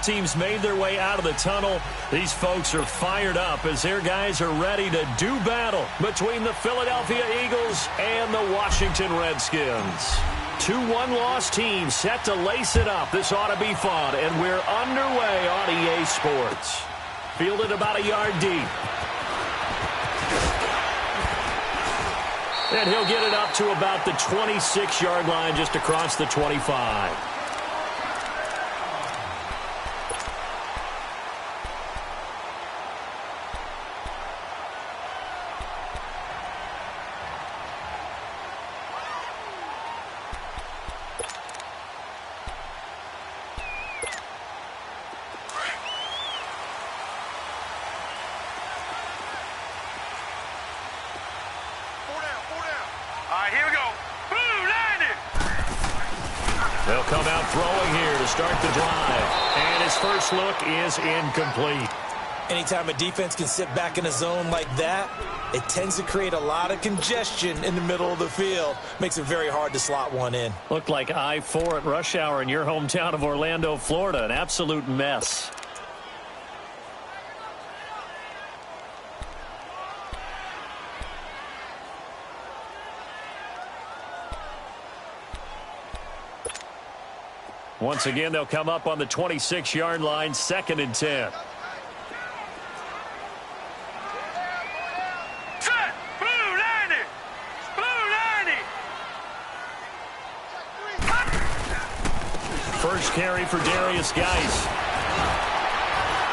team's made their way out of the tunnel. These folks are fired up as their guys are ready to do battle between the Philadelphia Eagles and the Washington Redskins. 2 one-loss teams set to lace it up. This ought to be fun, and we're underway on EA Sports. Fielded about a yard deep. And he'll get it up to about the 26-yard line, just across the 25. They'll come out throwing here to start the drive. And his first look is incomplete. Anytime a defense can sit back in a zone like that, it tends to create a lot of congestion in the middle of the field. Makes it very hard to slot one in. Looked like I-4 at rush hour in your hometown of Orlando, Florida. An absolute mess. Once again, they'll come up on the 26-yard line, 2nd and 10. First carry for Darius Geis.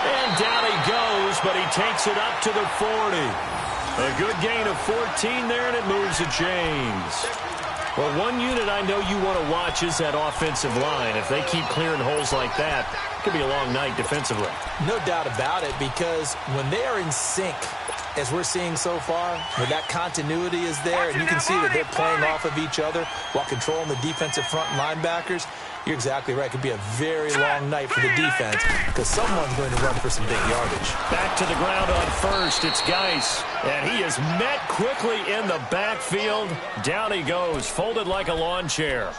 And down he goes, but he takes it up to the 40. A good gain of 14 there, and it moves the chains. Well, one unit I know you want to watch is that offensive line. If they keep clearing holes like that, it could be a long night defensively. No doubt about it, because when they are in sync, as we're seeing so far, where that continuity is there, and you can see that they're playing off of each other while controlling the defensive front linebackers, you're exactly right. It could be a very long night for the defense because someone's going to run for some big yardage. Back to the ground on first. It's Geis. And he is met quickly in the backfield. Down he goes, folded like a lawn chair.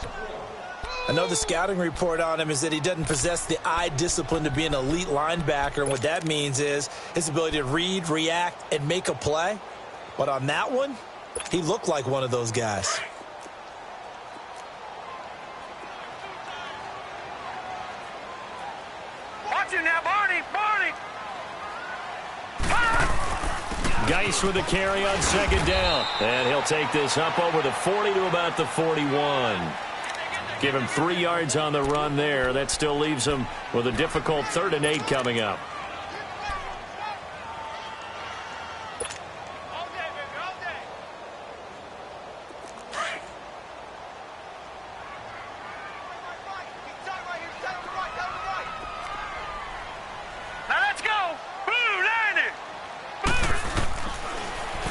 Another scouting report on him is that he doesn't possess the eye discipline to be an elite linebacker. And what that means is his ability to read, react, and make a play. But on that one, he looked like one of those guys. Now, Barney! Geis with a carry on 2nd down. And he'll take this up over the 40 to about the 41. Give him 3 yards on the run there. That still leaves him with a difficult 3rd and 8 coming up.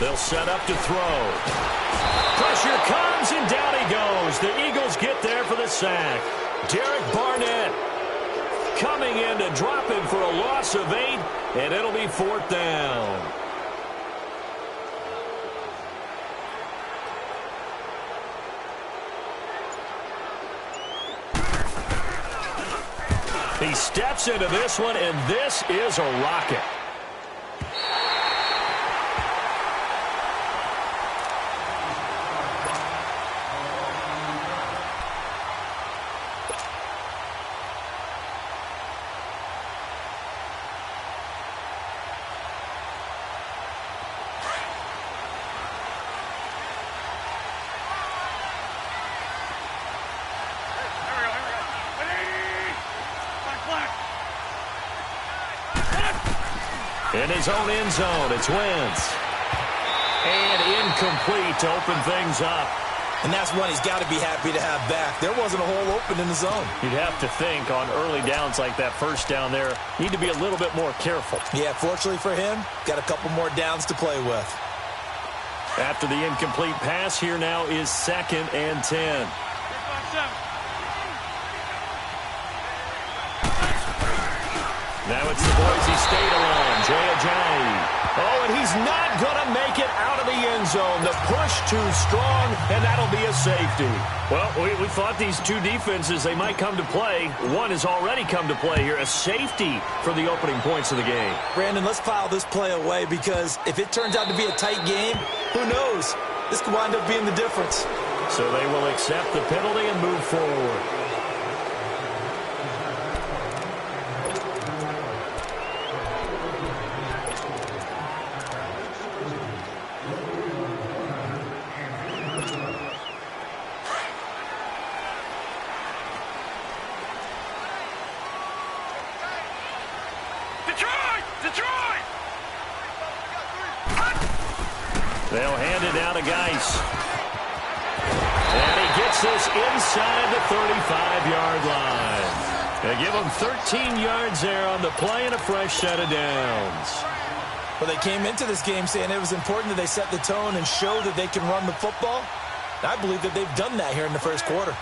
They'll set up to throw. Pressure comes, and down he goes. The Eagles get there for the sack. Derek Barnett coming in to drop him for a loss of 8, and it'll be 4th down. He steps into this one, and this is a rocket. In his own end zone, it's Wentz. And incomplete to open things up. And that's one he's got to be happy to have back. There wasn't a hole open in the zone. You'd have to think on early downs like that first down there, need to be a little bit more careful. Yeah, fortunately for him, got a couple more downs to play with. After the incomplete pass, here now is 2nd and 10. Now it's the Boise State alone, Jay Ajayi. Oh, and he's not going to make it out of the end zone. The push too strong, and that'll be a safety. Well, we thought these two defenses, they might come to play. One has already come to play here, a safety for the opening points of the game. Brandon, let's file this play away because if it turns out to be a tight game, who knows? This could wind up being the difference. So they will accept the penalty and move forward. They'll hand it down to Geis. And he gets this inside the 35-yard line. They give him 13 yards there on the play and a fresh set of downs. Well, they came into this game saying it was important that they set the tone and show that they can run the football. I believe that they've done that here in the first quarter.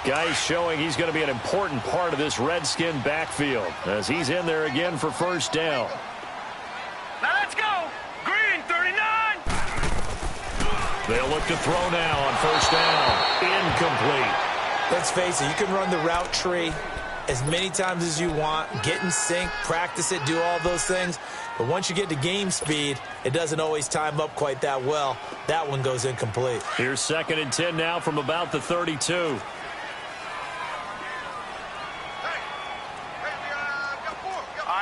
Geis showing he's going to be an important part of this Redskin backfield as he's in there again for first down. Now let's go. Green, 39. They'll look to throw now on first down. Incomplete. Let's face it, you can run the route tree as many times as you want, get in sync, practice it, do all those things. But once you get to game speed, it doesn't always time up quite that well. That one goes incomplete. Here's 2nd and 10 now from about the 32.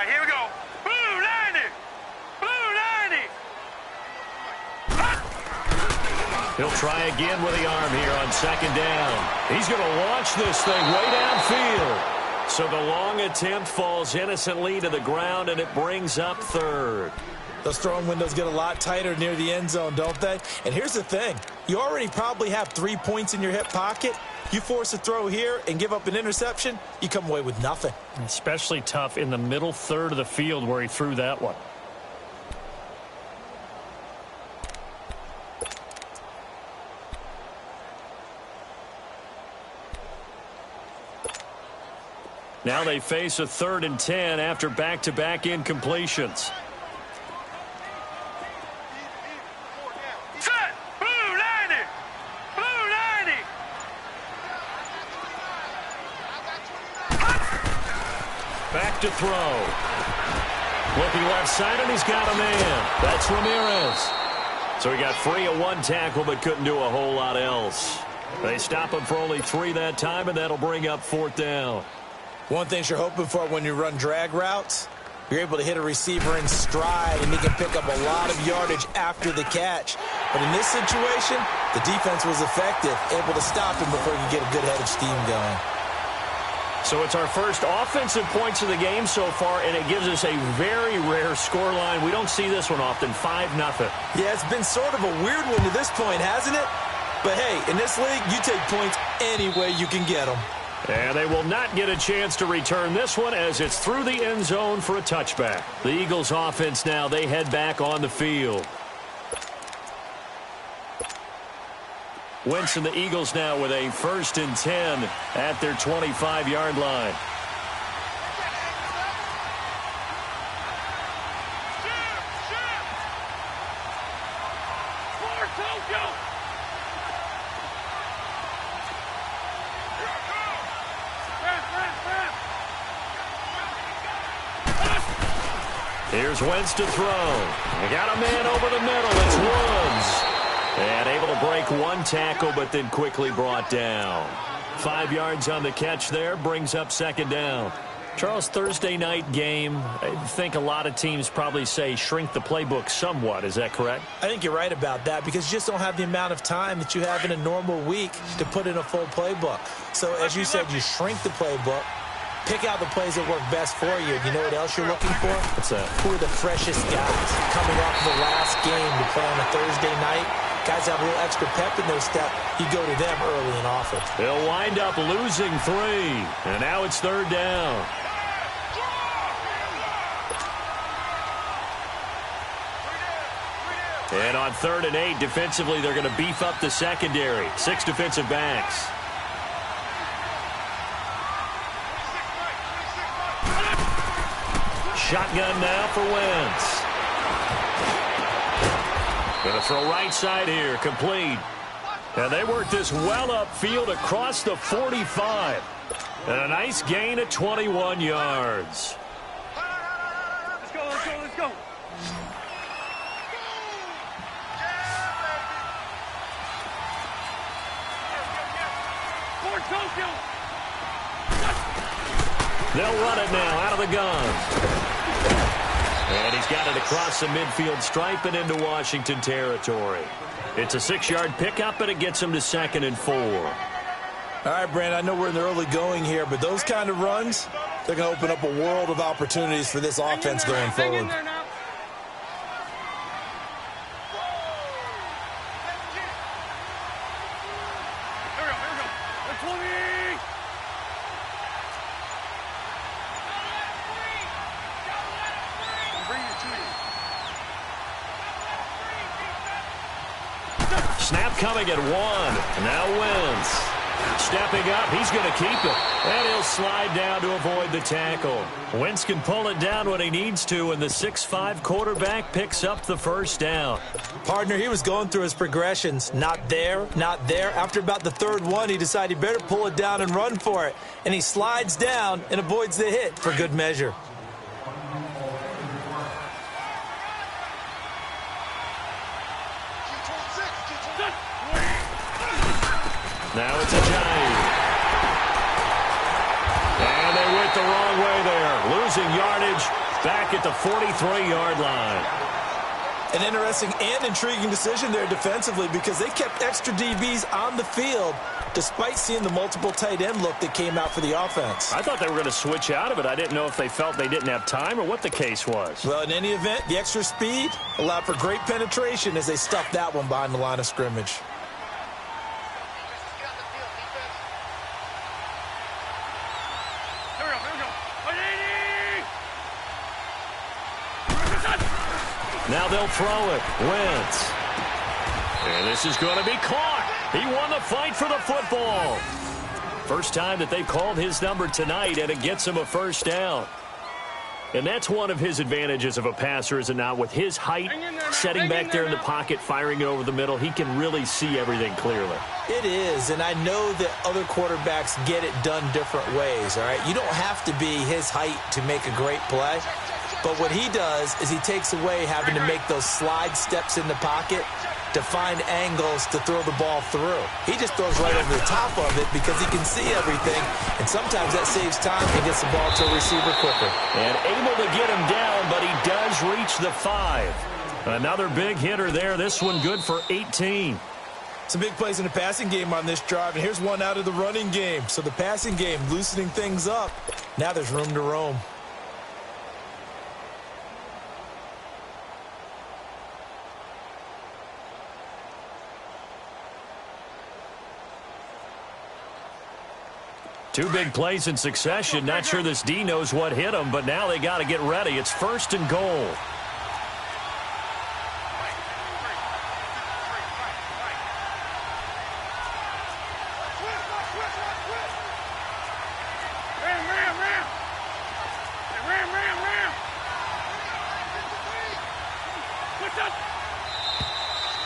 Here we go. Blue 90. Blue 90. He'll try again with the arm here on 2nd down. He's going to launch this thing way downfield. So the long attempt falls innocently to the ground, and it brings up 3rd. Those throwing windows get a lot tighter near the end zone, don't they? And here's the thing. You already probably have 3 points in your hip pocket. You force a throw here and give up an interception, you come away with nothing. Especially tough in the middle third of the field where he threw that one. Now they face a 3rd and 10 after back-to-back incompletions. Set. Blue 90. Blue 90. Back to throw. Looking left side, and he's got a man. That's Ramirez. So he got free of 1 tackle, but couldn't do a whole lot else. They stop him for only 3 that time, and that'll bring up 4th down. One thing you're hoping for when you run drag routes, you're able to hit a receiver in stride, and he can pick up a lot of yardage after the catch. But in this situation, the defense was effective, able to stop him before you get a good head of steam going. So it's our first offensive points of the game so far, and it gives us a very rare scoreline. We don't see this one often, 5-0. Yeah, it's been sort of a weird one to this point, hasn't it? But hey, in this league, you take points any way you can get them. And they will not get a chance to return this one as it's through the end zone for a touchback. The Eagles offense now, they head back on the field. Wentz and the Eagles now with a 1st and 10 at their 25-yard line. Here's Wentz to throw. They got a man over the middle. It's Woods. And able to break 1 tackle, but then quickly brought down. 5 yards on the catch there, brings up 2nd down. Charles, Thursday night game, I think a lot of teams probably say shrink the playbook somewhat. Is that correct? I think you're right about that because you just don't have the amount of time that you have in a normal week to put in a full playbook. So as you said, you shrink the playbook. Pick out the plays that work best for you. You know what else you're looking for? What's that? Who are the freshest guys coming off the last game to play on a Thursday night? Guys have a little extra pep in their step. You go to them early and often. They'll wind up losing 3. And now it's 3rd down. And on 3rd and 8, defensively, they're going to beef up the secondary. 6 defensive backs. Shotgun now for Wentz. Going to throw right side here, complete. And they work this well upfield across the 45. And a nice gain of 21 yards. Let's go, let's go, let's go. They'll run it now out of the gun. And he's got it across the midfield stripe and into Washington territory. It's a 6-yard pickup, and it gets him to 2nd and 4. All right, Brandon, I know we're in the early going here, but those kind of runs, they're going to open up a world of opportunities for this offense going forward. Snap coming at 1. Now Wentz. Stepping up, he's going to keep it. And he'll slide down to avoid the tackle. Wentz can pull it down when he needs to, and the 6'5" quarterback picks up the first down. Partner, he was going through his progressions. Not there, not there. After about the 3rd one, he decided he better pull it down and run for it. And he slides down and avoids the hit for good measure. Now it's a giant. And they went the wrong way there. Losing yardage back at the 43-yard line. An interesting and intriguing decision there defensively because they kept extra DBs on the field despite seeing the multiple tight end look that came out for the offense. I thought they were going to switch out of it. I didn't know if they felt they didn't have time or what the case was. Well, in any event, the extra speed allowed for great penetration as they stuffed that one behind the line of scrimmage. Now they'll throw it. Wentz. And this is going to be caught. He won the fight for the football. First time that they've called his number tonight, and it gets him a first down. And that's one of his advantages of a passer, is it not? With his height, setting back there in the pocket, firing it over the middle, he can really see everything clearly. It is, and I know that other quarterbacks get it done different ways, all right? You don't have to be his height to make a great play. But what he does is he takes away having to make those slide steps in the pocket to find angles to throw the ball through. He just throws right over the top of it because he can see everything, and sometimes that saves time and gets the ball to a receiver quicker. And able to get him down, but he does reach the 5. Another big hitter there. This one good for 18. Some big plays in the passing game on this drive, and here's one out of the running game. So the passing game loosening things up. Now there's room to roam. Two big plays in succession. Not sure this D knows what hit him, but now they got to get ready. It's 1st and goal.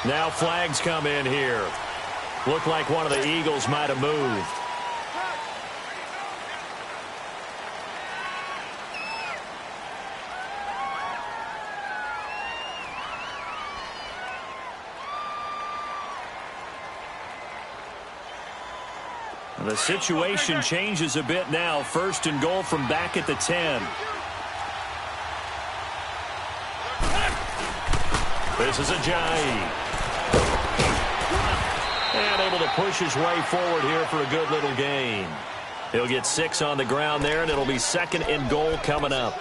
Now flags come in here. Looked like one of the Eagles might have moved. The situation changes a bit now. 1st and goal from back at the 10. This is Ajayi. And able to push his way forward here for a good little gain. He'll get 6 on the ground there, and it'll be 2nd and goal coming up.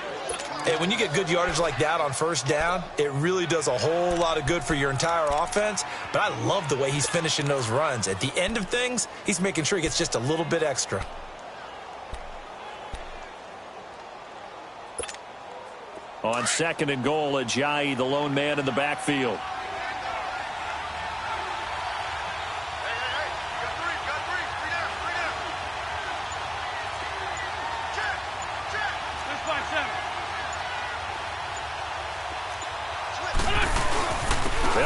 And when you get good yardage like that on 1st down, it really does a whole lot of good for your entire offense. But I love the way he's finishing those runs. At the end of things, he's making sure he gets just a little bit extra. On 2nd and goal, Ajayi, the lone man in the backfield.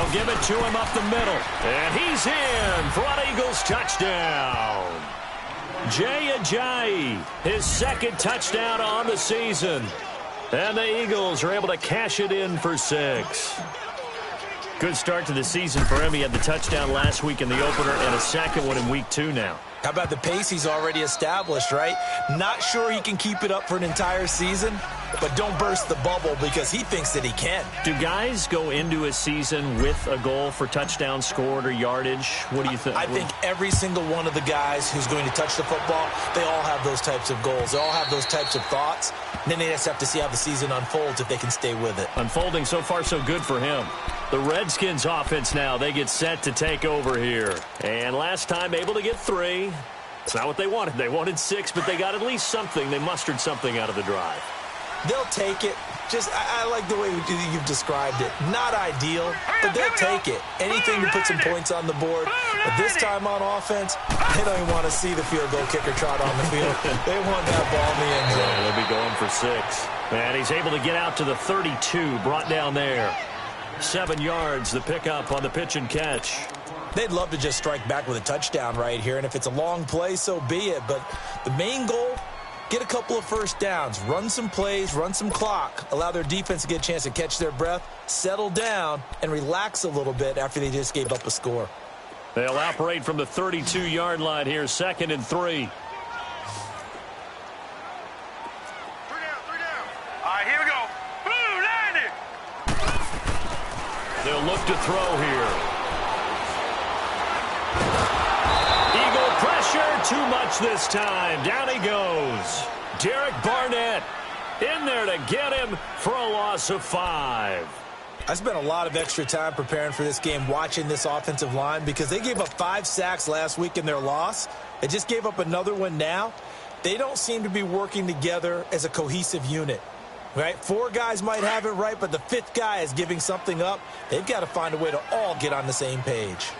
They'll give it to him up the middle. And he's in for an Eagles touchdown. Jay Ajayi, his second touchdown on the season. And the Eagles are able to cash it in for 6. Good start to the season for him. He had the touchdown last week in the opener and a second one in week 2 now. How about the pace he's already established, right? Not sure he can keep it up for an entire season, but don't burst the bubble because he thinks that he can. Do guys go into a season with a goal for touchdown scored or yardage? What do you think? I think every single one of the guys who's going to touch the football, they all have those types of goals. They all have those types of thoughts. And then they just have to see how the season unfolds if they can stay with it. Unfolding so far so good for him. The Redskins offense now, they get set to take over here. And last time able to get 3. It's not what they wanted. They wanted 6, but they got at least something. They mustered something out of the drive. They'll take it. I like the way you've described it. Not ideal, but they'll take it. Anything to put some points on the board. But this time on offense, they don't even want to see the field goal kicker trot on the field. They want that ball in the end zone. Yeah, they'll be going for 6. And he's able to get out to the 32, brought down there. 7 yards, the pickup on the pitch and catch. They'd love to just strike back with a touchdown right here, and if it's a long play, so be it. But the main goal, get a couple of first downs, run some plays, run some clock, allow their defense to get a chance to catch their breath, settle down, and relax a little bit after they just gave up a score. They'll operate from the 32-yard line here, 2nd and 3. 3 down. All right, here we go. Boom, 90. They'll look to throw here. Eagle pressure, too much this time. Down he goes. Derek Barnett in there to get him for a loss of 5. I spent a lot of extra time preparing for this game, watching this offensive line, because they gave up 5 sacks last week in their loss. They just gave up another one now. They don't seem to be working together as a cohesive unit. Right? 4 guys might have it right, but the 5th guy is giving something up. They've got to find a way to all get on the same page.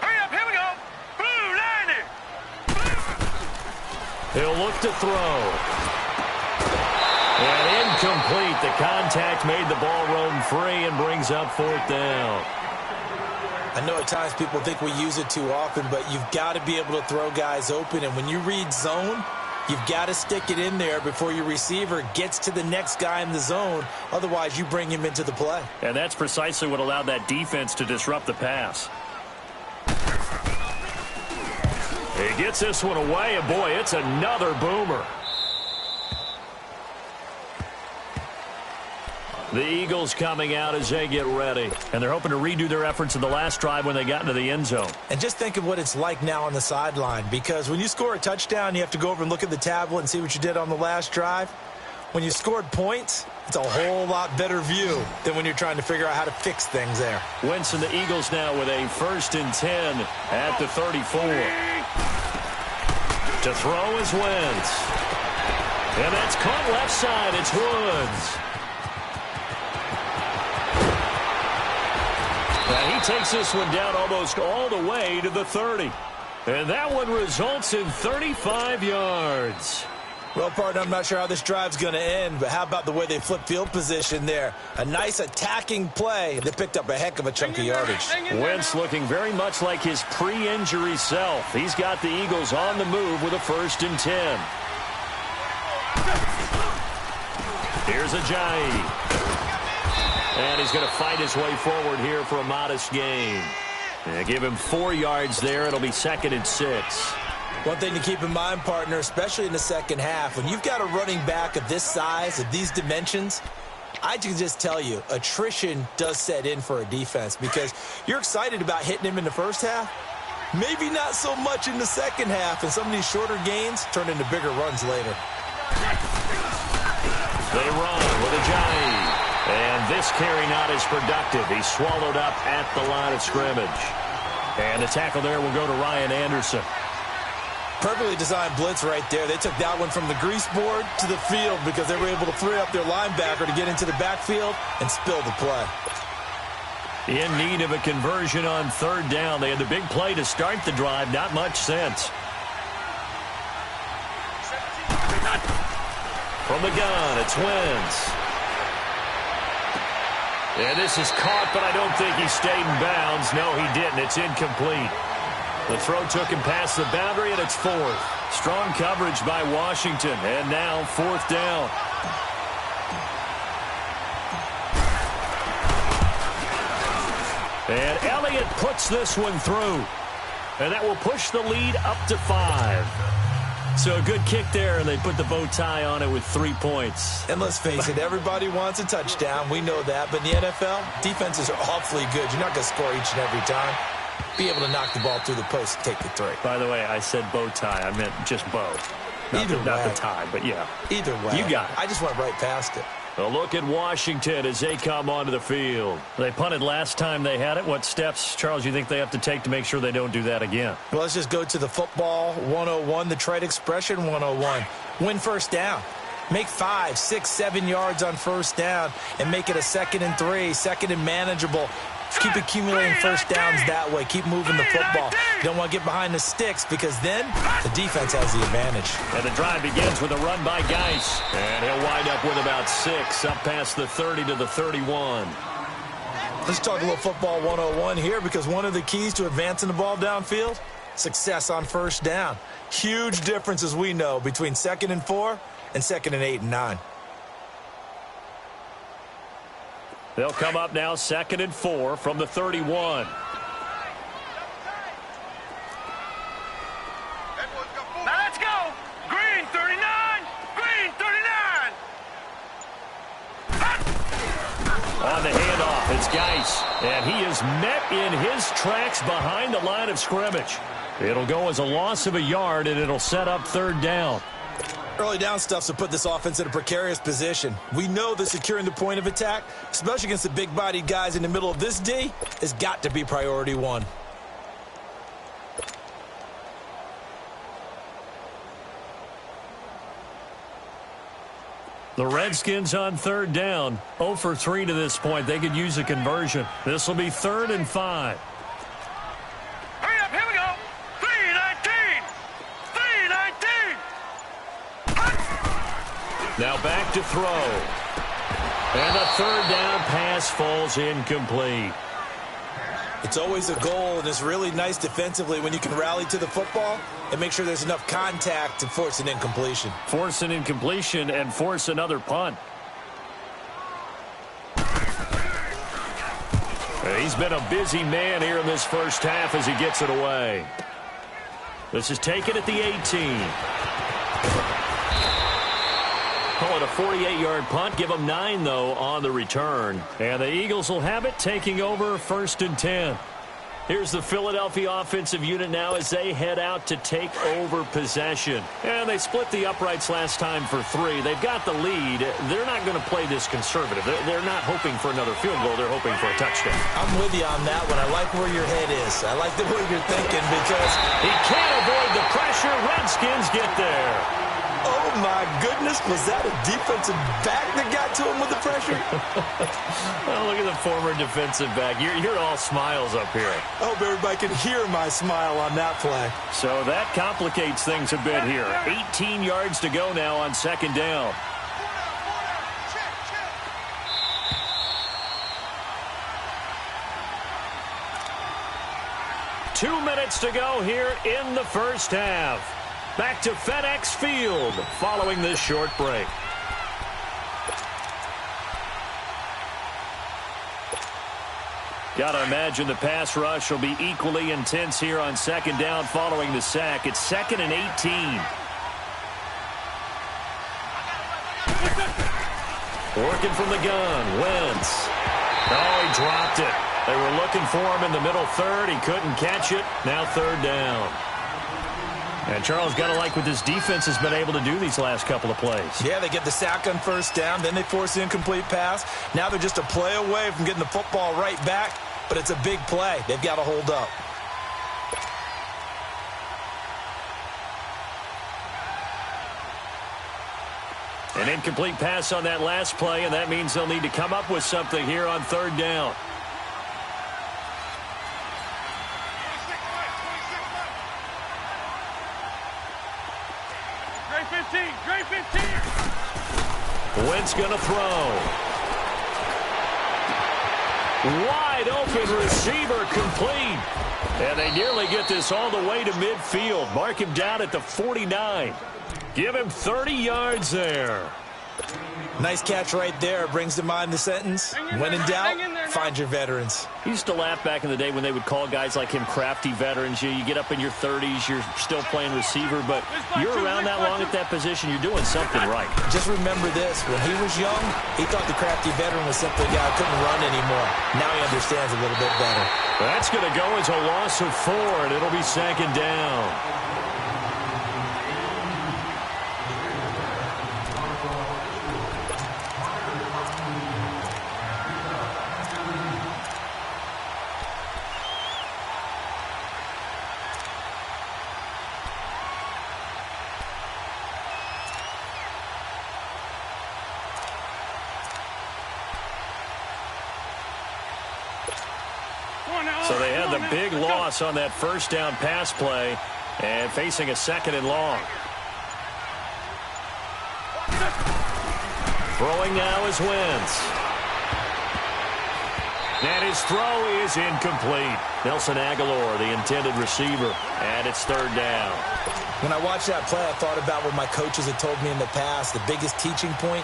Hurry up, here we go. Boom, 90. He'll look to throw. And incomplete. The contact made the ball roam free and brings up 4th down. I know at times people think we use it too often, but you've got to be able to throw guys open. And when you read zone, you've got to stick it in there before your receiver gets to the next guy in the zone. Otherwise, you bring him into the play. And that's precisely what allowed that defense to disrupt the pass. He gets this one away, and boy, it's another boomer. The Eagles coming out as they get ready. And they're hoping to redo their efforts in the last drive when they got into the end zone. And just think of what it's like now on the sideline, because when you score a touchdown, you have to go over and look at the tablet and see what you did on the last drive. When you scored points, it's a whole lot better view than when you're trying to figure out how to fix things there. Wentz and the Eagles now with a 1st and 10 at the 34. To throw is Wentz. And that's caught left side. It's Woods. And he takes this one down almost all the way to the 30. And that one results in 35 yards. Well, partner, I'm not sure how this drive's going to end, but how about the way they flip field position there? A nice attacking play. They picked up a heck of a chunk of yardage. Wentz looking very much like his pre-injury self. He's got the Eagles on the move with a 1st and 10. Here's Ajayi. And he's going to fight his way forward here for a modest gain. Give him 4 yards there. It'll be 2nd and 6. One thing to keep in mind, partner, especially in the second half, when you've got a running back of this size, of these dimensions, I can just tell you, attrition does set in for a defense because you're excited about hitting him in the first half. Maybe not so much in the second half, and some of these shorter gains turn into bigger runs later. They run with Ajayi. And this carry not as productive. He's swallowed up at the line of scrimmage. And the tackle there will go to Ryan Anderson. Perfectly designed blitz right there. They took that one from the grease board to the field because they were able to free up their linebacker to get into the backfield and spill the play. In need of a conversion on 3rd down. They had the big play to start the drive. Not much sense. From the gun, it's Wentz. And this is caught, but I don't think he stayed in bounds. No, he didn't. It's incomplete. The throw took him past the boundary, and it's fourth. Strong coverage by Washington, and now fourth down. And Elliott puts this one through. And that will push the lead up to 5. So a good kick there, and they put the bow tie on it with 3 points. And let's face it, everybody wants a touchdown. We know that. But in the NFL, defenses are awfully good. You're not going to score each and every time. Be able to knock the ball through the post and take the 3. By the way, I said bow tie. I meant just bow. Not the tie, but yeah. Either way. You got it. I just went right past it. A look at Washington as they come onto the field. They punted last time they had it. What steps, Charles, you think they have to take to make sure they don't do that again? Well, let's just go to the football 101, the trade expression 101. Win first down. Make 5, 6, 7 yards on first down and make it a 2nd and 3, 2nd and manageable. Keep accumulating first downs that way. Keep moving the football. You don't want to get behind the sticks because then the defense has the advantage. And the drive begins with a run by Geis. And he'll wind up with about 6 up past the 30 to the 31. Let's talk a little football 101 here because one of the keys to advancing the ball downfield, success on first down. Huge difference, as we know, between 2nd and 4 and 2nd and 8 and 9. They'll come up now 2nd and 4 from the 31. Now let's go. Green 39. Green 39. On the handoff, it's Geis. And he is met in his tracks behind the line of scrimmage. It'll go as a loss of a yard, and it'll set up 3rd down. Early down stuff's to put this offense in a precarious position. We know that securing the point of attack, especially against the big-bodied guys in the middle of this D, has got to be priority 1. The Redskins on 3rd down. 0 for 3 to this point. They could use a conversion. This will be 3rd and 5. Hurry up, here we go. 319. 319. Now back to throw. And the 3rd down pass falls incomplete. It's always a goal, and it's really nice defensively when you can rally to the football and make sure there's enough contact to force an incompletion. Force an incompletion and force another punt. He's been a busy man here in this first half as he gets it away. This is taken at the 18. Call it a 48-yard punt. Give them 9, though, on the return. And the Eagles will have it, taking over 1st and 10. Here's the Philadelphia offensive unit now as they head out to take over possession. And they split the uprights last time for 3. They've got the lead. They're not going to play this conservative. They're not hoping for another field goal. They're hoping for a touchdown. I'm with you on that one. I like where your head is. I like the way you're thinking because he can't avoid the pressure. Redskins get there. Oh, my goodness. Was that a defensive back that got to him with the pressure? Well, look at the former defensive back. You're all smiles up here. I hope everybody can hear my smile on that play. So that complicates things a bit here. 18 yards to go now on 2nd down. Two minutes to go here in the first half. Back to FedEx Field following this short break. Got to imagine the pass rush will be equally intense here on 2nd down following the sack. It's 2nd and 18. Working from the gun, Wentz. Oh, he dropped it. They were looking for him in the middle 3rd. He couldn't catch it. Now 3rd down. And Charles, got to like what this defense has been able to do these last couple of plays. Yeah, they get the sack on 1st down, then they force the incomplete pass. Now they're just a play away from getting the football right back, but it's a big play. They've got to hold up. An incomplete pass on that last play, and that means they'll need to come up with something here on 3rd down. Great 15. Wentz going to throw. Wide open receiver complete. And they nearly get this all the way to midfield. Mark him down at the 49. Give him 30 yards there. Nice catch right there. Brings to mind the sentence, when in doubt, find your veterans. He used to laugh back in the day when they would call guys like him crafty veterans. You get up in your 30s, you're still playing receiver, but you're around that long at that position, you're doing something right. Just remember this. When he was young, he thought the crafty veteran was simply a guy who couldn't run anymore. Now he understands a little bit better. That's going to go as a loss of 4, and it'll be 2nd down. So they had the big loss on that first down pass play and facing a 2nd and long. Throwing now is Wentz. And his throw is incomplete. Nelson Aguilar, the intended receiver, and it's 3rd down. When I watched that play, I thought about what my coaches had told me in the past. The biggest teaching point,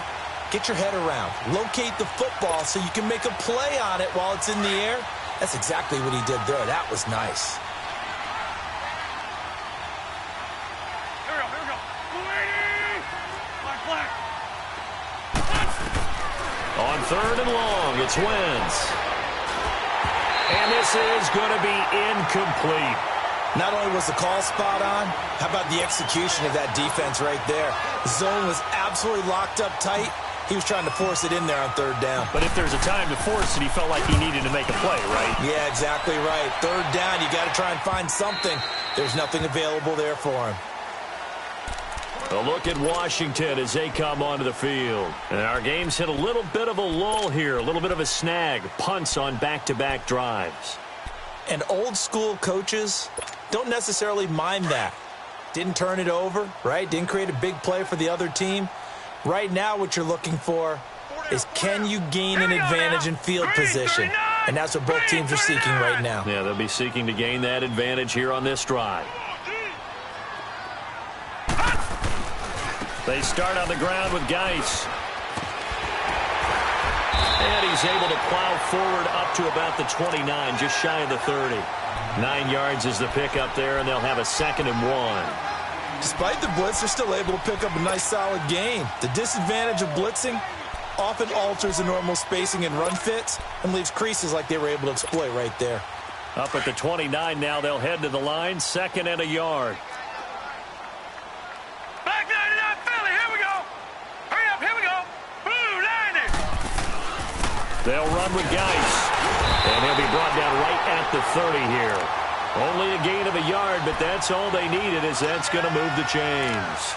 get your head around. Locate the football so you can make a play on it while it's in the air. That's exactly what he did there. That was nice. Here we go. Black. On 3rd and long, it's Wentz. And this is going to be incomplete. Not only was the call spot on, how about the execution of that defense right there? The zone was absolutely locked up tight. He was trying to force it in there on 3rd down. But if there's a time to force it, he felt like he needed to make a play, right? Yeah, exactly right. 3rd down, you got to try and find something. There's nothing available there for him. A look at Washington as they come onto the field. And our game's hit a little bit of a lull here, a little bit of a snag. Punts on back-to-back drives. And old school coaches don't necessarily mind that. Didn't turn it over, right? Didn't create a big play for the other team. Right now, what you're looking for is, can you gain an advantage in field position? And that's what both teams are seeking right now. Yeah, they'll be seeking to gain that advantage here on this drive. They start on the ground with Geis. And he's able to plow forward up to about the 29, just shy of the 30. 9 yards is the pickup there, and they'll have a 2nd and 1. Despite the blitz, they're still able to pick up a nice, solid gain. The disadvantage of blitzing often alters the normal spacing and run fits and leaves creases like they were able to exploit right there. Up at the 29 now, they'll head to the line, 2nd and a yard. Back 99, Philly, here we go. Hurry up, here we go. Blue, 90. They'll run with Geis. And he'll be brought down right at the 30 here. Only a gain of a yard, but that's all they needed, as that's going to move the chains.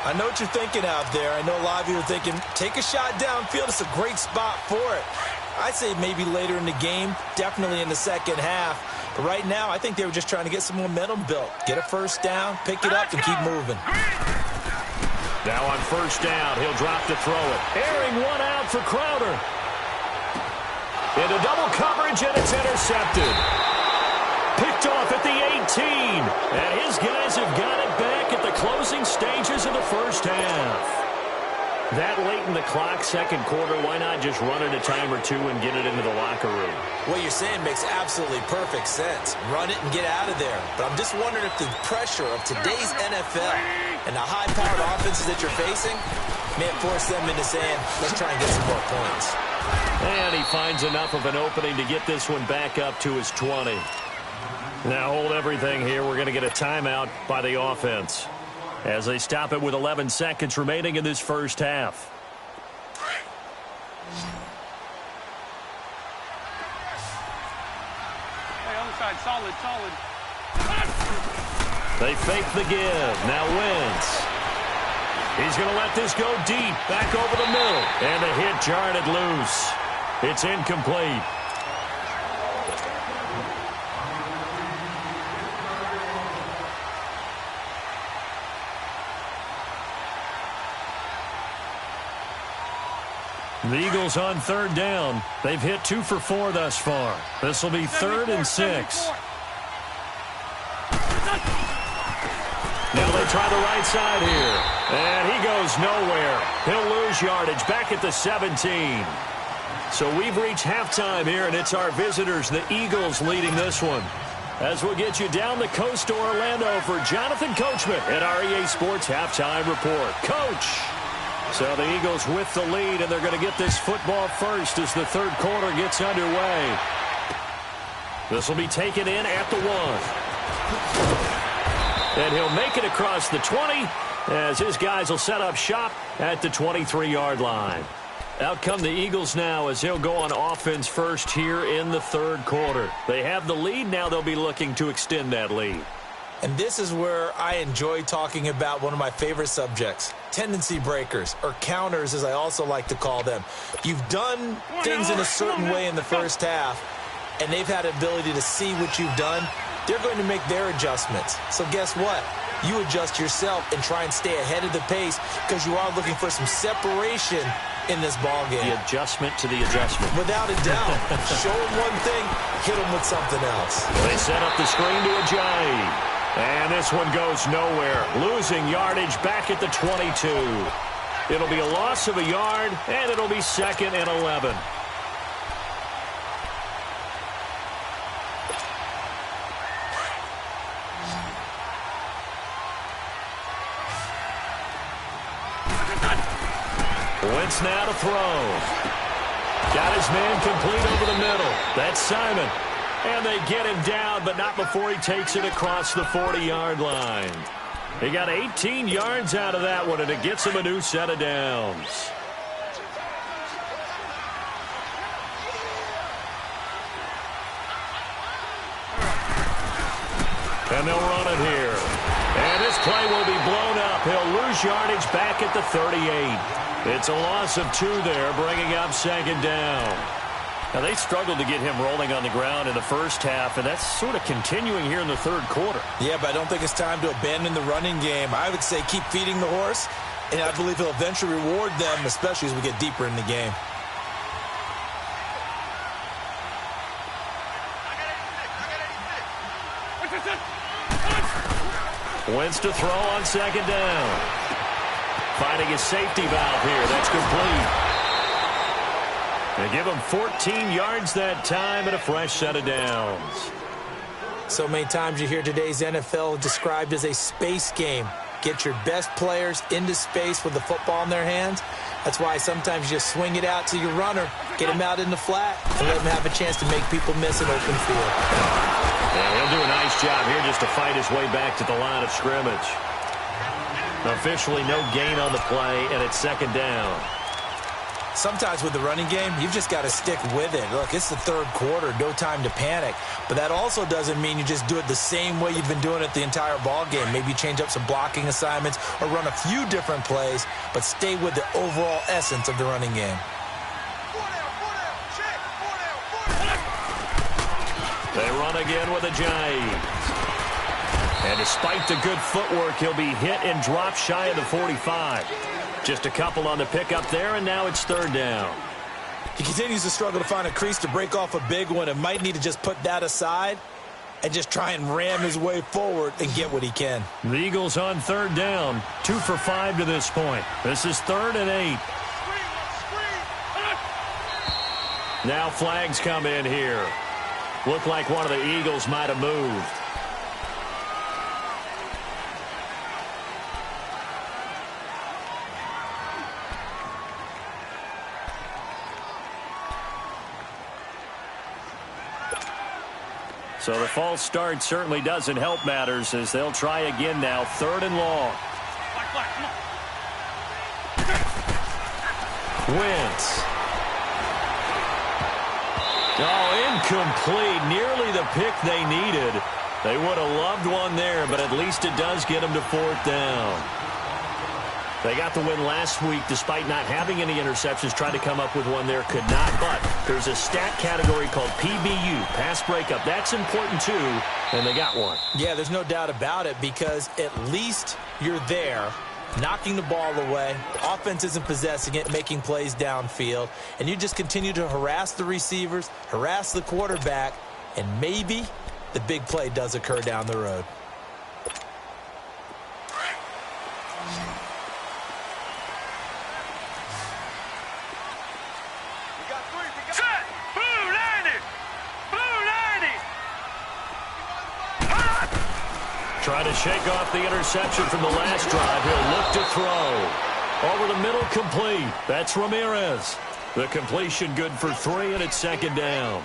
I know what you're thinking out there. I know a lot of you are thinking, take a shot downfield. It's a great spot for it. I'd say maybe later in the game, definitely in the 2nd half. But right now, I think they were just trying to get some momentum built. Get a 1st down, pick it up, and keep moving. Now on 1st down, he'll drop to throw it. Airing one out for Crowder. Into double coverage, and it's intercepted. Picked off at the 18. And his guys have got it back at the closing stages of the 1st half. That late in the clock, 2nd quarter, why not just run it a time or 2 and get it into the locker room? What you're saying makes absolutely perfect sense. Run it and get out of there. But I'm just wondering if the pressure of today's NFL and the high-powered offenses that you're facing may have forced them into saying, let's try and get some more points. And he finds enough of an opening to get this one back up to his 20. Now hold everything here. We're going to get a timeout by the offense as they stop it with 11 seconds remaining in this 1st half. Hey, other side, solid. They fake the give. Now Wentz. He's going to let this go deep, back over the middle. And the hit jarred it loose. It's incomplete. The Eagles on third down. They've hit 2 for 4 thus far. This will be 3rd and 6. Now they try the right side here. And he goes nowhere. He'll lose yardage back at the 17. So we've reached halftime here, and it's our visitors, the Eagles, leading this one. As we'll get you down the coast to Orlando for Jonathan Coachman at REA Sports Halftime Report. Coach! So the Eagles with the lead, and they're going to get this football first as the third quarter gets underway. This will be taken in at the 1. And he'll make it across the 20 as his guys will set up shop at the 23-yard line. Out come the Eagles now as they'll go on offense first here in the third quarter. They have the lead. Now they'll be looking to extend that lead. And this is where I enjoy talking about one of my favorite subjects, tendency breakers, or counters as I also like to call them. You've done things in a certain way in the first half, and they've had the ability to see what you've done. They're going to make their adjustments. So guess what? You adjust yourself and try and stay ahead of the pace because you are looking for some separation in this ball game. The adjustment to the adjustment. Without a doubt. Show them one thing, hit them with something else. They set up the screen to Ajayi. And this one goes nowhere. Losing yardage back at the 22. It'll be a loss of a yard, and it'll be 2nd and 11. Wentz now to throw. Got his man complete over the middle. That's Simon. And they get him down, but not before he takes it across the 40-yard line. He got 18 yards out of that one, and it gets him a new set of downs. And they'll run it here. And this play will be blown up. He'll lose yardage back at the 38. It's a loss of 2 there, bringing up 2nd down. Now, they struggled to get him rolling on the ground in the first half, and that's sort of continuing here in the third quarter. Yeah, but I don't think it's time to abandon the running game. I would say keep feeding the horse, and I believe he'll eventually reward them, especially as we get deeper in the game. Wentz to throw on 2nd down. Finding his safety valve here. That's complete. They give him 14 yards that time and a fresh set of downs. So many times you hear today's NFL described as a space game. Get your best players into space with the football in their hands. That's why sometimes you just swing it out to your runner, get him out in the flat, and let him have a chance to make people miss an open field. Yeah, he'll do a nice job here just to fight his way back to the line of scrimmage. Officially no gain on the play, and it's 2nd down. Sometimes with the running game, you've just got to stick with it. Look, it's the third quarter, no time to panic. But that also doesn't mean you just do it the same way you've been doing it the entire ball game. Maybe change up some blocking assignments or run a few different plays, but stay with the overall essence of the running game. They run again with Ajayi. And despite the good footwork, he'll be hit and dropped shy of the 45. Just a couple on the pickup there, and now it's 3rd down. He continues to struggle to find a crease to break off a big one and might need to just put that aside and just try and ram his way forward and get what he can. The Eagles on 3rd down, 2 for 5 to this point. This is 3rd and 8. Now flags come in here. Looked like one of the Eagles might have moved. So the false start certainly doesn't help matters as they'll try again now. 3rd and long. Wentz. Oh, incomplete. Nearly the pick they needed. They would have loved one there, but at least it does get them to 4th down. They got the win last week despite not having any interceptions. Tried to come up with one there, could not. But there's a stat category called PBU, pass breakup. That's important too, and they got one. Yeah, there's no doubt about it because at least you're there knocking the ball away. Offense isn't possessing it, making plays downfield. And you just continue to harass the receivers, harass the quarterback, and maybe the big play does occur down the road. Set! Blue 90! Blue 90! Trying to shake off the interception from the last drive. He'll look to throw. Over the middle, complete. That's Ramirez. The completion good for 3, and it's second down.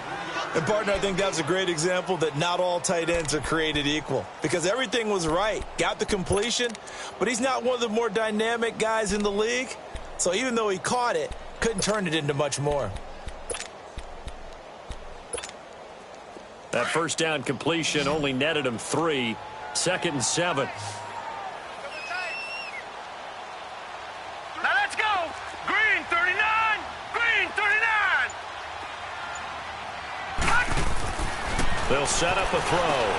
And, partner, I think that's a great example that not all tight ends are created equal, because everything was right. Got the completion, but he's not one of the more dynamic guys in the league. So even though he caught it, couldn't turn it into much more. That first down completion only netted him 3. Second and 7. Now let's go! Green 39! Green 39! They'll set up a throw.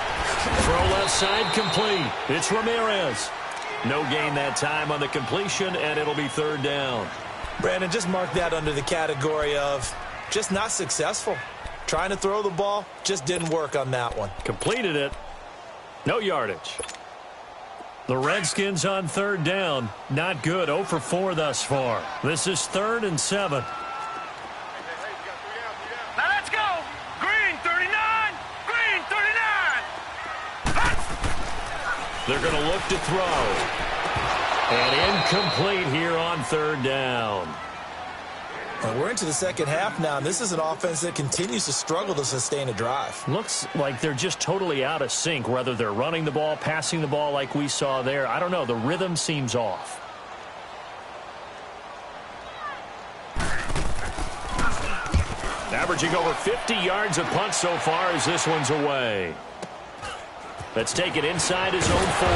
Throw left side, complete. It's Ramirez. No gain that time on the completion, and it'll be third down. Brandon, just mark that under the category of just not successful. Trying to throw the ball, just didn't work on that one. Completed it. No yardage. The Redskins on third down. Not good. 0 for 4 thus far. This is 3rd and 7. Now let's go! Green 39! Green 39! They're going to look to throw. And incomplete here on third down. And we're into the second half now, and this is an offense that continues to struggle to sustain a drive. Looks like they're just totally out of sync, whether they're running the ball, passing the ball like we saw there. I don't know. The rhythm seems off. Averaging over 50 yards a punt so far as this one's away. Let's take it inside his own 40.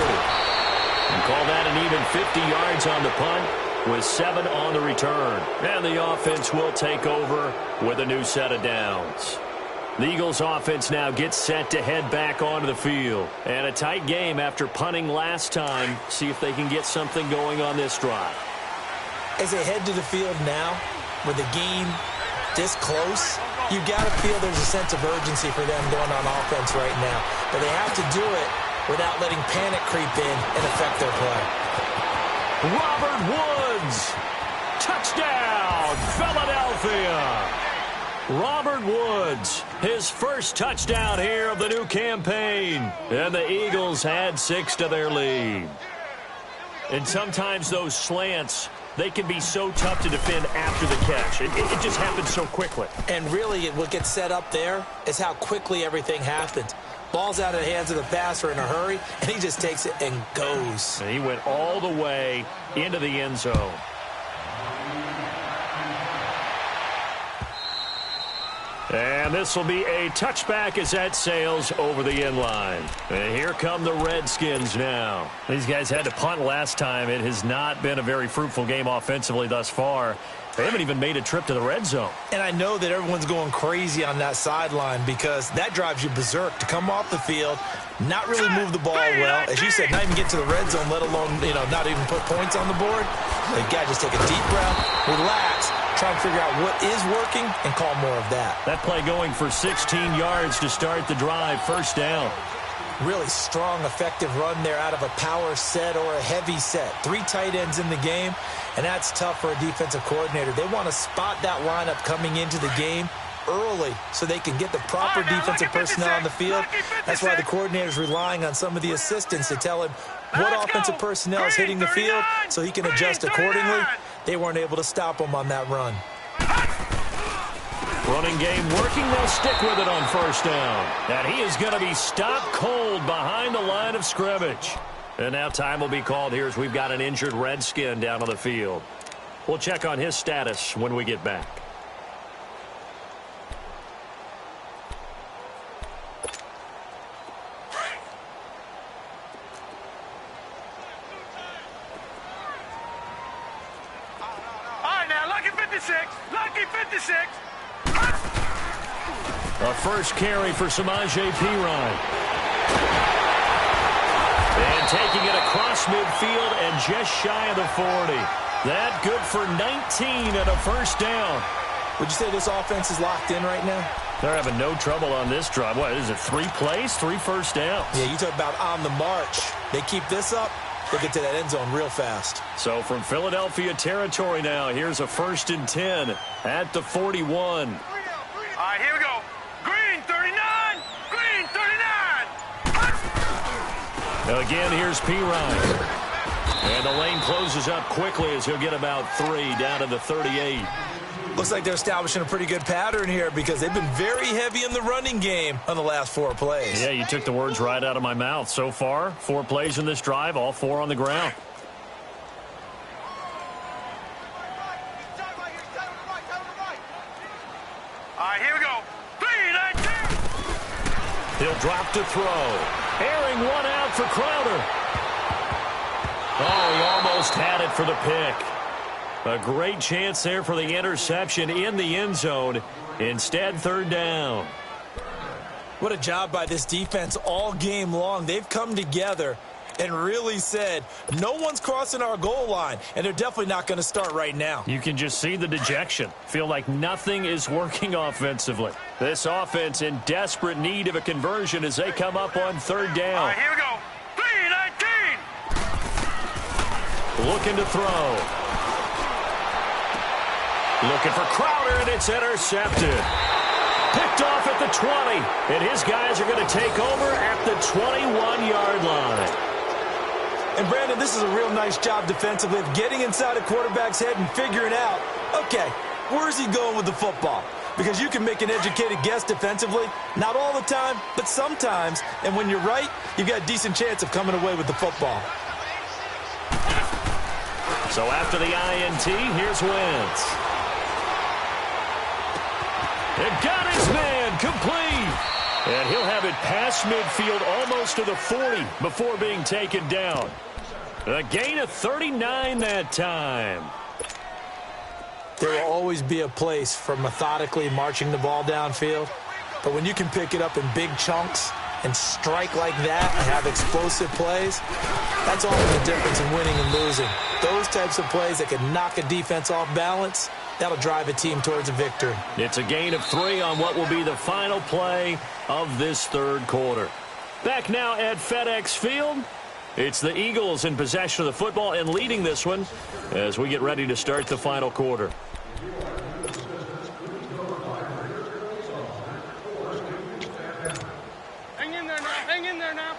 And call that an even 50 yards on the punt, with 7 on the return. And the offense will take over with a new set of downs. The Eagles offense now gets set to head back onto the field. And a tight game after punting last time. See if they can get something going on this drive. As they head to the field now, with the game this close, you got to feel there's a sense of urgency for them going on offense right now. But they have to do it without letting panic creep in and affect their play. Robert Woods. Touchdown, Philadelphia. Robert Woods, his first touchdown here of the new campaign. And the Eagles add 6 to their lead. And sometimes those slants, they can be so tough to defend after the catch. It just happens so quickly. And really, what gets set up there is how quickly everything happens. Ball's out of the hands of the passer in a hurry, and he just takes it and goes. And he went all the way into the end zone. And this will be a touchback as that sails over the end line. And here come the Redskins now. These guys had to punt last time. It has not been a very fruitful game offensively thus far. They haven't even made a trip to the red zone. And I know that everyone's going crazy on that sideline because that drives you berserk to come off the field, not really move the ball well. As you said, not even get to the red zone, let alone, not even put points on the board. You got to just take a deep breath, relax, try and figure out what is working and call more of that. That play going for 16 yards to start the drive, first down. Really strong, effective run there out of a power set or a heavy set. 3 tight ends in the game, and that's tough for a defensive coordinator. They want to spot that lineup coming into the game early so they can get the proper defensive personnel on the field. That's why the coordinator's relying on some of the assistants to tell him what offensive personnel is hitting the field so he can adjust accordingly. They weren't able to stop him on that run. Running game working. They'll stick with it on first down. And he is going to be stopped cold behind the line of scrimmage. And now time will be called here as we've got an injured Redskin down on the field. We'll check on his status when we get back. All right, now, lucky 56. Lucky 56. A first carry for Samaje Perine. And taking it across midfield and just shy of the 40. That good for 19 and a first down. Would you say this offense is locked in right now? They're having no trouble on this drive. What is it, 3 plays, 3 first downs? Yeah, you talk about on the march. They keep this up, they get to that end zone real fast. So from Philadelphia territory now, here's a 1st and 10 at the 41. All right, here we go. Green 39. Green 39. Again, here's P. Ryan. And the lane closes up quickly as he'll get about 3 down to the 38. Looks like they're establishing a pretty good pattern here because they've been very heavy in the running game on the last 4 plays. Yeah, you took the words right out of my mouth. So far, 4 plays in this drive, all 4 on the ground. All right, here we go. 3-19. He'll drop to throw. Airing one out for Crowder. Oh, he almost had it for the pick. A great chance there for the interception in the end zone. Instead, 3rd down. What a job by this defense all game long. They've come together and really said, no one's crossing our goal line, and they're definitely not going to start right now. You can just see the dejection. Feel like nothing is working offensively. This offense in desperate need of a conversion as they come up on 3rd down. All right, here we go. 3-19. Looking to throw. Looking for Crowder, and it's intercepted. Picked off at the 20, and his guys are going to take over at the 21-yard line. And, Brandon, this is a real nice job defensively of getting inside a quarterback's head and figuring out, okay, where's he going with the football? Because you can make an educated guess defensively, not all the time, but sometimes. And when you're right, you've got a decent chance of coming away with the football. So after the INT, here's Wentz. And got his man complete. And he'll have it past midfield almost to the 40 before being taken down. A gain of 39 that time. There will always be a place for methodically marching the ball downfield. But when you can pick it up in big chunks and strike like that and have explosive plays, that's all the difference in winning and losing. Those types of plays that can knock a defense off balance, that'll drive a team towards a victory. It's a gain of 3 on what will be the final play of this 3rd quarter. Back now at FedEx Field, it's the Eagles in possession of the football and leading this one as we get ready to start the final quarter. Hang in there now. Hang in there now.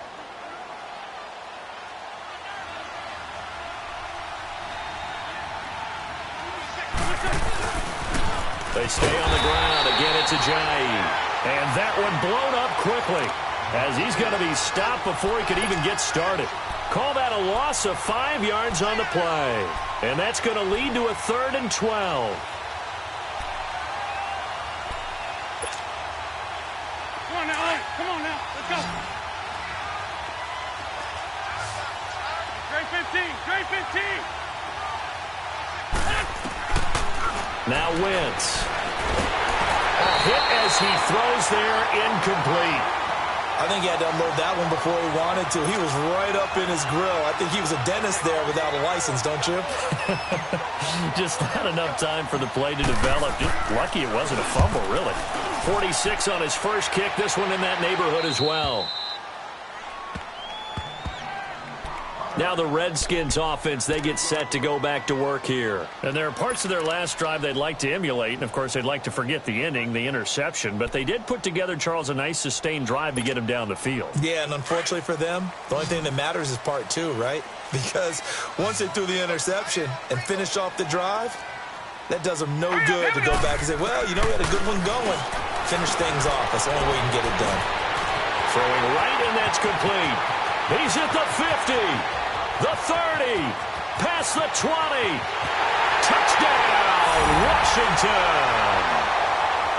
They stay on the ground. Again, it's Ajayi. And that one blown up quickly as he's going to be stopped before he could even get started. Call that a loss of 5 yards on the play. And that's going to lead to a 3rd and 12. Come on now. Come on now. Let's go. Trey 15. Trey 15. Now Wentz. A hit as he throws there, incomplete. I think he had to unload that one before he wanted to. He was right up in his grill. I think he was a dentist there without a license, don't you? Just not enough time for the play to develop. Just lucky it wasn't a fumble, really. 46 on his first kick. This one in that neighborhood as well. Now the Redskins offense, they get set to go back to work here. And there are parts of their last drive they'd like to emulate, and of course they'd like to forget the ending, the interception, but they did put together, Charles, a nice sustained drive to get him down the field. Yeah, and unfortunately for them, the only thing that matters is part 2, right? Because once they threw the interception and finished off the drive, that does them no good to go back and say, well, you know, we had a good one going. Finish things off. That's the only way you can get it done. Throwing right, and that's complete. He's at the 50. The 30, past the 20, touchdown, Washington.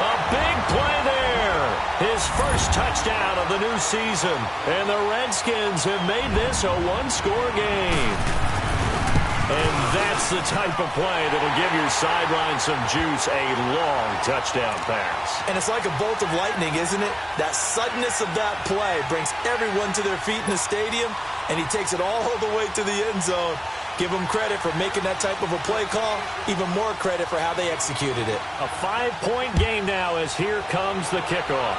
A big play there. His first touchdown of the new season. And the Redskins have made this a 1-score game. And that's the type of play that'll give your sideline some juice, a long touchdown pass. And it's like a bolt of lightning, isn't it? That suddenness of that play brings everyone to their feet in the stadium, and he takes it all the way to the end zone. Give him credit for making that type of a play call, even more credit for how they executed it. A 5-point game now as here comes the kickoff.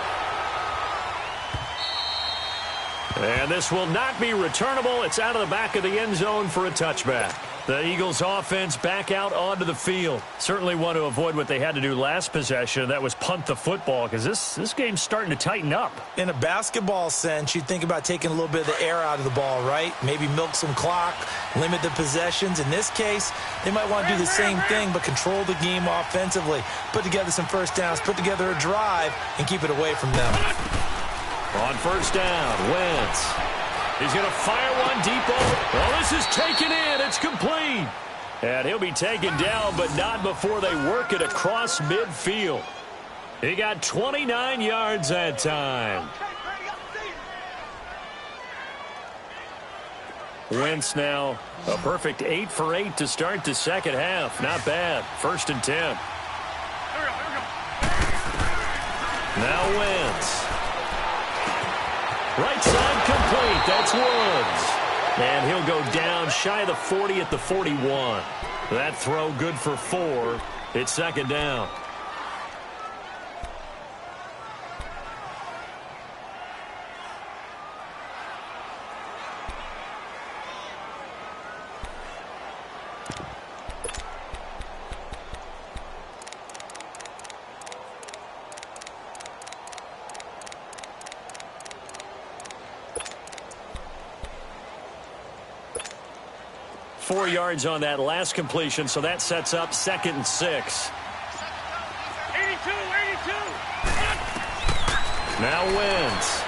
And this will not be returnable. It's out of the back of the end zone for a touchback. The Eagles offense back out onto the field. Certainly want to avoid what they had to do last possession. That was punt the football, because this game's starting to tighten up. In a basketball sense, you think about taking a little bit of the air out of the ball, right? Maybe milk some clock, limit the possessions. In this case, they might want to do the same thing, but control the game offensively. Put together some first downs, put together a drive, and keep it away from them. On first down, Wentz. He's going to fire one deep over. Well, this is taken in. It's complete. And he'll be taken down, but not before they work it across midfield. He got 29 yards that time. Wentz now a perfect 8 for 8 to start the second half. Not bad. 1st and 10. Now Wentz. Right side complete. That's Woods. And he'll go down shy of the 40 at the 41. That throw good for 4. It's second down. Four yards on that last completion, so that sets up 2nd and 6. 82. Now Wentz.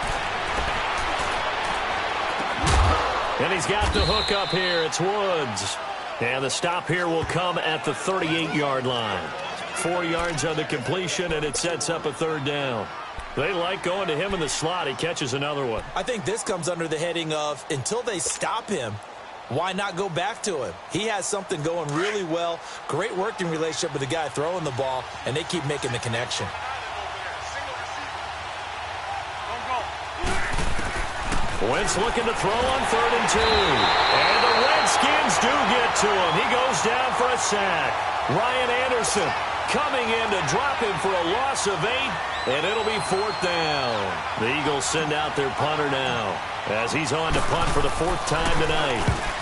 And he's got the hook up here. It's Woods. And the stop here will come at the 38-yard line. 4 yards on the completion, and it sets up a 3rd down. They like going to him in the slot. He catches another one. I think this comes under the heading of, until they stop him, why not go back to him? He has something going really well. Great working relationship with the guy throwing the ball, and they keep making the connection. Wentz looking to throw on 3rd and 2. And the Redskins do get to him. He goes down for a sack. Ryan Anderson coming in to drop him for a loss of 8, and it'll be 4th down. The Eagles send out their punter now as he's on to punt for the 4th time tonight.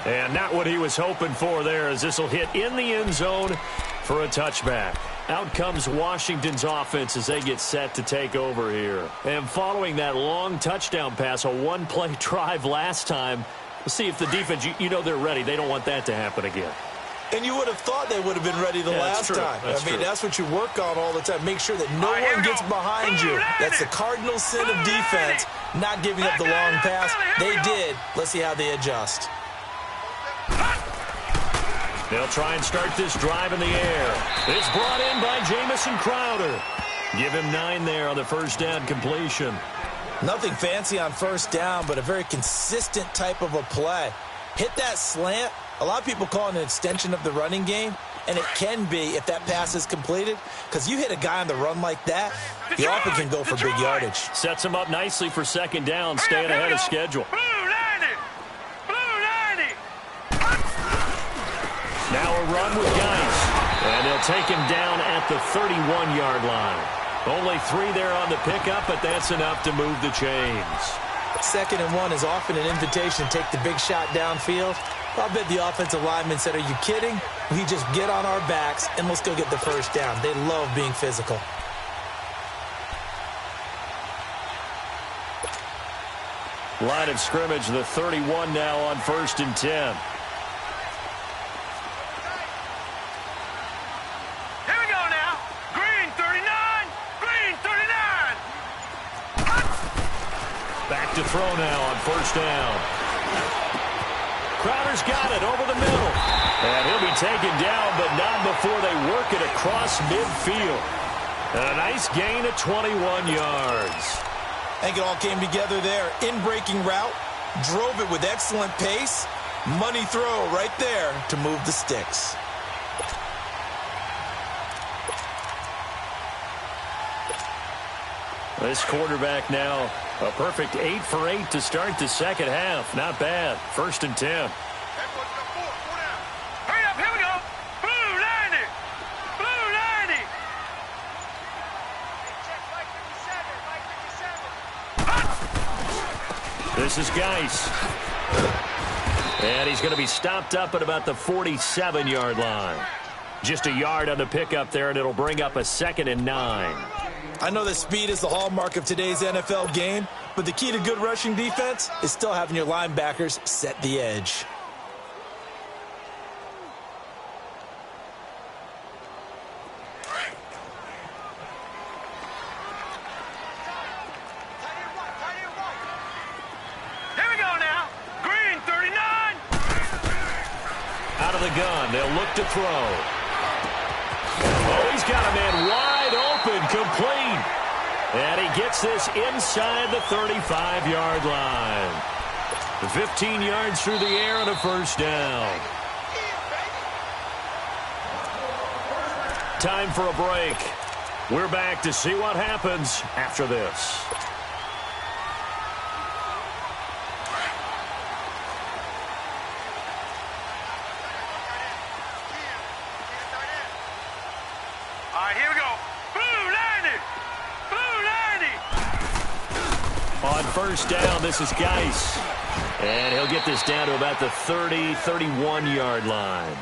And not what he was hoping for there, as this will hit in the end zone for a touchback. Out comes Washington's offense as they get set to take over here. And following that long touchdown pass, a one-play drive last time, we'll see if the defense, you know they're ready. They don't want that to happen again. And you would have thought they would have been ready the last time. That's what you work on all the time. Make sure that no one gets behind you. That's the cardinal sin of defense, not giving up the long pass. They did. Let's see how they adjust. They'll try and start this drive in the air. It's brought in by Jamison Crowder. Give him 9 there on the first down completion. Nothing fancy on first down, but a very consistent type of a play. Hit that slant. A lot of people call it an extension of the running game, and it can be if that pass is completed, because you hit a guy on the run like that, he often can go for big yardage. Sets him up nicely for second down, staying ahead of schedule. Now a run with Geis, and they'll take him down at the 31-yard line. Only 3 there on the pickup, but that's enough to move the chains. 2nd and 1 is often an invitation to take the big shot downfield. I bet the offensive lineman said, are you kidding? We just get on our backs, and let's go get the first down. They love being physical. Line of scrimmage, the 31 now on 1st and 10. Back to throw now on first down. Crowder's got it over the middle. And he'll be taken down, but not before they work it across midfield. And a nice gain of 21 yards. I think it all came together there. In-breaking route, drove it with excellent pace. Money throw right there to move the sticks. This quarterback now a perfect 8 for 8 to start the second half. Not bad. 1st and 10. Hurry up, here we go. Blue 90. Blue 90. This is Geis. And he's going to be stopped up at about the 47-yard line. Just a yard on the pickup there, and it'll bring up a 2nd and 9. I know that speed is the hallmark of today's NFL game, but the key to good rushing defense is still having your linebackers set the edge. Here we go now. Green 39. Out of the gun, they'll look to throw. Oh, he's got a man wide open, complete. And he gets this inside the 35-yard line. 15 yards through the air and a 1st down. Time for a break. We're back to see what happens after this. All right, here we go. Blue 90. Blue 90. On 1st down, this is Geis. And he'll get this down to about the 30, 31-yard line.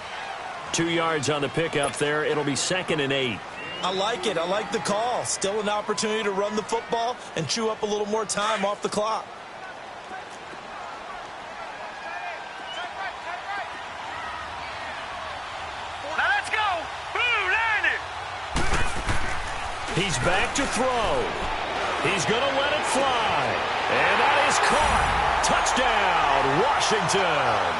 2 yards on the pickup there. It'll be 2nd and 8. I like it. I like the call. Still an opportunity to run the football and chew up a little more time off the clock. Now let's go. Blue 90. He's back to throw. He's going to let it fly. And that is caught. Touchdown, Washington.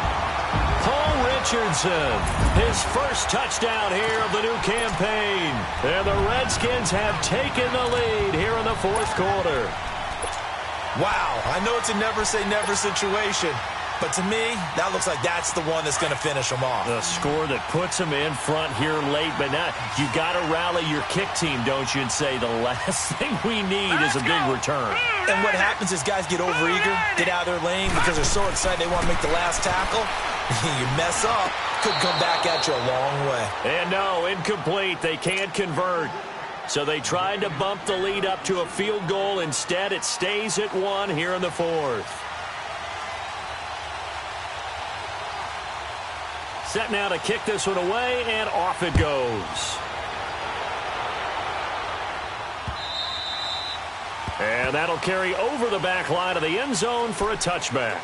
Paul Richardson, his first touchdown here of the new campaign. And the Redskins have taken the lead here in the 4th quarter. Wow, I know it's a never-say-never situation, but to me, that looks like that's the one that's going to finish them off. The score that puts them in front here late, but now you got to rally your kick team, don't you, and say the last thing we need is a big return. And what happens is guys get overeager, get out of their lane because they're so excited they want to make the last tackle. You mess up, could come back at you a long way. And no, incomplete. They can't convert. So they tried to bump the lead up to a field goal. Instead, it stays at 1 here in the 4th. Set now to kick this one away, and off it goes. And that'll carry over the back line of the end zone for a touchback.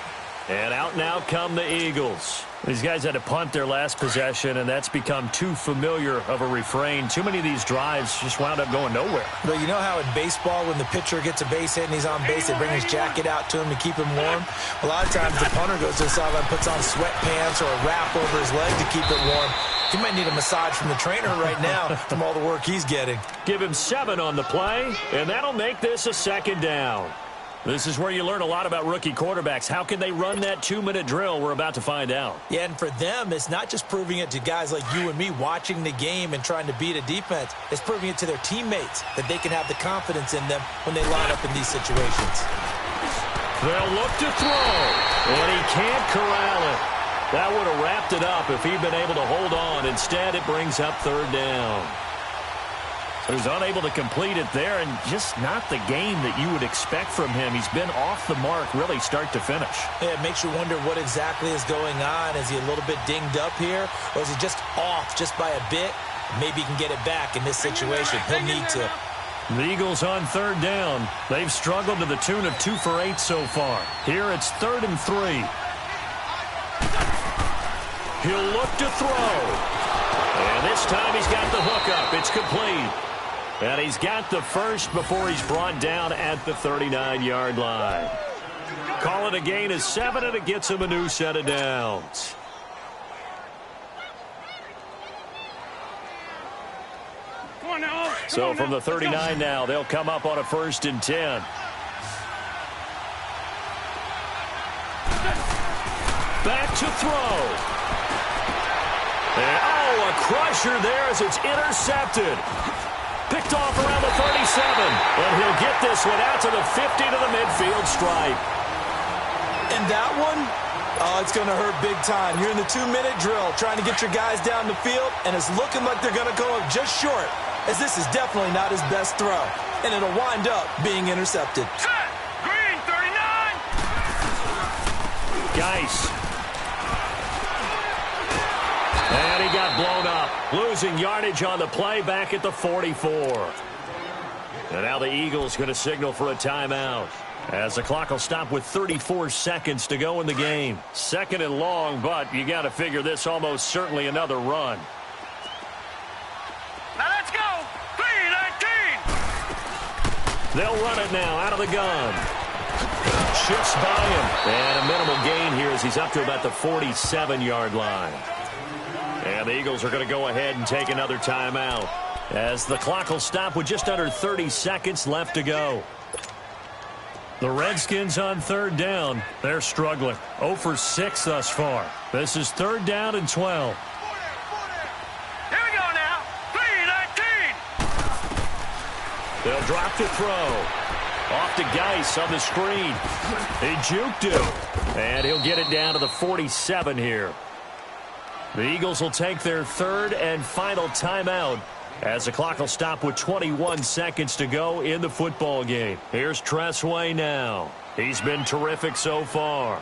And out now come the Eagles. These guys had to punt their last possession, and that's become too familiar of a refrain. Too many of these drives just wound up going nowhere. But you know how in baseball, when the pitcher gets a base hit and he's on base, they bring his jacket out to him to keep him warm? A lot of times the punter goes to the sideline, puts on sweatpants or a wrap over his leg to keep it warm. He might need a massage from the trainer right now from all the work he's getting. Give him 7 on the play, and that'll make this a 2nd down. This is where you learn a lot about rookie quarterbacks. How can they run that 2-minute drill? We're about to find out. Yeah, and for them, it's not just proving it to guys like you and me watching the game and trying to beat a defense. It's proving it to their teammates that they can have the confidence in them when they line up in these situations. They'll look to throw, and he can't corral it. That would have wrapped it up if he'd been able to hold on. Instead, it brings up 3rd down. So he's unable to complete it there, and just not the game that you would expect from him. He's been off the mark really start to finish. Yeah, it makes you wonder what exactly is going on. Is he a little bit dinged up here, or is he just off just by a bit? Maybe he can get it back in this situation. He'll need to. The Eagles on 3rd down. They've struggled to the tune of 2 for 8 so far. Here it's 3rd and 3. He'll look to throw. And this time he's got the hookup. It's complete. And he's got the first before he's brought down at the 39-yard line. Call it a gain of 7, and it gets him a new set of downs. Come on now. So from the 39 now, they'll come up on a 1st and 10. Back to throw. And, a crusher there as it's intercepted. Picked off around the 37. And he'll get this one out to the 50 to the midfield stripe. And that one, it's going to hurt big time. You're in the 2-minute drill trying to get your guys down the field, and it's looking like they're going to go up just short, as this is definitely not his best throw. And it'll wind up being intercepted. Set. Green, 39. Geis. And he got blown up, losing yardage on the play back at the 44. And now the Eagles going to signal for a timeout, as the clock will stop with 34 seconds to go in the game. 2nd and long, but you got to figure this almost certainly another run. Now let's go. 3-19. They'll run it now out of the gun. Shifts by him. And a minimal gain here as he's up to about the 47-yard line. And the Eagles are going to go ahead and take another timeout, as the clock will stop with just under 30 seconds left to go. The Redskins on 3rd down. They're struggling. 0 for 6 thus far. This is 3rd down and 12. Here we go now. 3-19. They'll drop to throw. Off to Geis on the screen. He juked him. And he'll get it down to the 47 here. The Eagles will take their 3rd and final timeout, as the clock will stop with 21 seconds to go in the football game. Here's Tressway now. He's been terrific so far.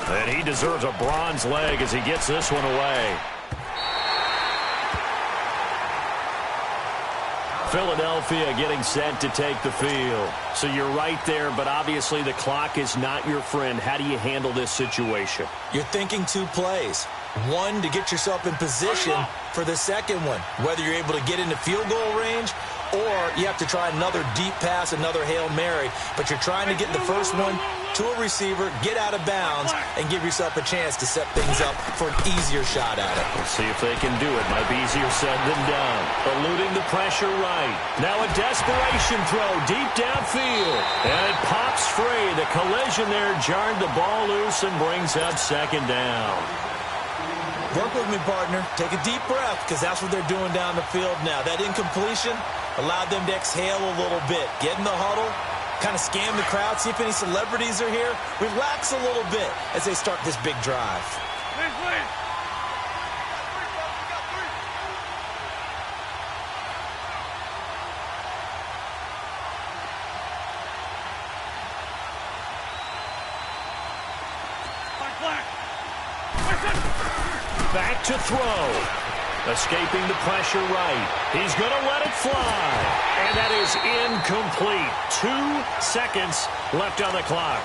And he deserves a bronze leg as he gets this one away. Philadelphia getting set to take the field. So you're right there, but obviously the clock is not your friend. How do you handle this situation? You're thinking 2 plays. One, to get yourself in position for the second one, whether you're able to get into field goal range or you have to try another deep pass, another Hail Mary. But you're trying to get the first one to a receiver, get out of bounds, and give yourself a chance to set things up for an easier shot at it. Let's see if they can do it. Might be easier said than done. Eluding the pressure right. Now a desperation throw deep downfield. And it pops free. The collision there jarred the ball loose and brings up 2nd down. Work with me, partner. Take a deep breath, because that's what they're doing down the field now. That incompletion allowed them to exhale a little bit. Get in the huddle, kind of scan the crowd, see if any celebrities are here. Relax a little bit as they start this big drive. Please, please. Back to throw. Escaping the pressure right. He's going to let it fly. And that is incomplete. 2 seconds left on the clock.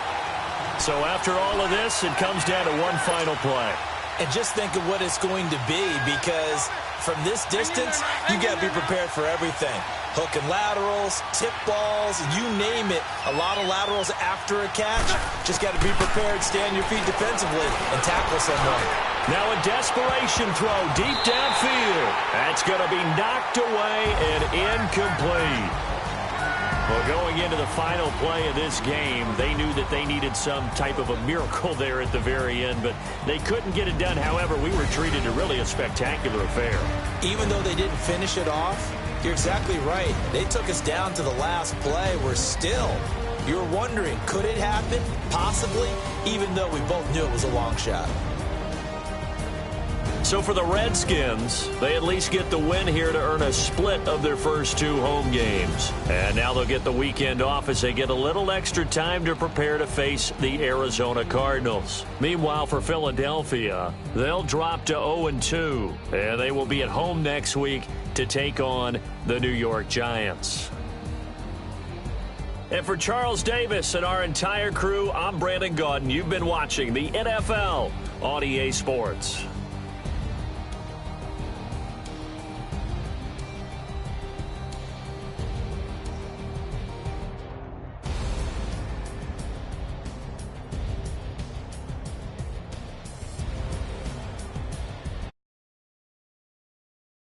So after all of this, it comes down to one final play. And just think of what it's going to be, because from this distance, you got to be prepared for everything. Hook and laterals, tip balls, you name it. A lot of laterals after a catch. Just got to be prepared, stay on your feet defensively, and tackle someone. Now a desperation throw deep downfield. That's going to be knocked away and incomplete. Well, going into the final play of this game, they knew that they needed some type of a miracle there at the very end, but they couldn't get it done. However, we were treated to really a spectacular affair. Even though they didn't finish it off, you're exactly right. They took us down to the last play. We're still, you were wondering, could it happen? Possibly, even though we both knew it was a long shot. So for the Redskins, they at least get the win here to earn a split of their first 2 home games. And now they'll get the weekend off as they get a little extra time to prepare to face the Arizona Cardinals. Meanwhile, for Philadelphia, they'll drop to 0-2, and they will be at home next week to take on the New York Giants. And for Charles Davis and our entire crew, I'm Brandon Gaudin. You've been watching the NFL on EA Sports.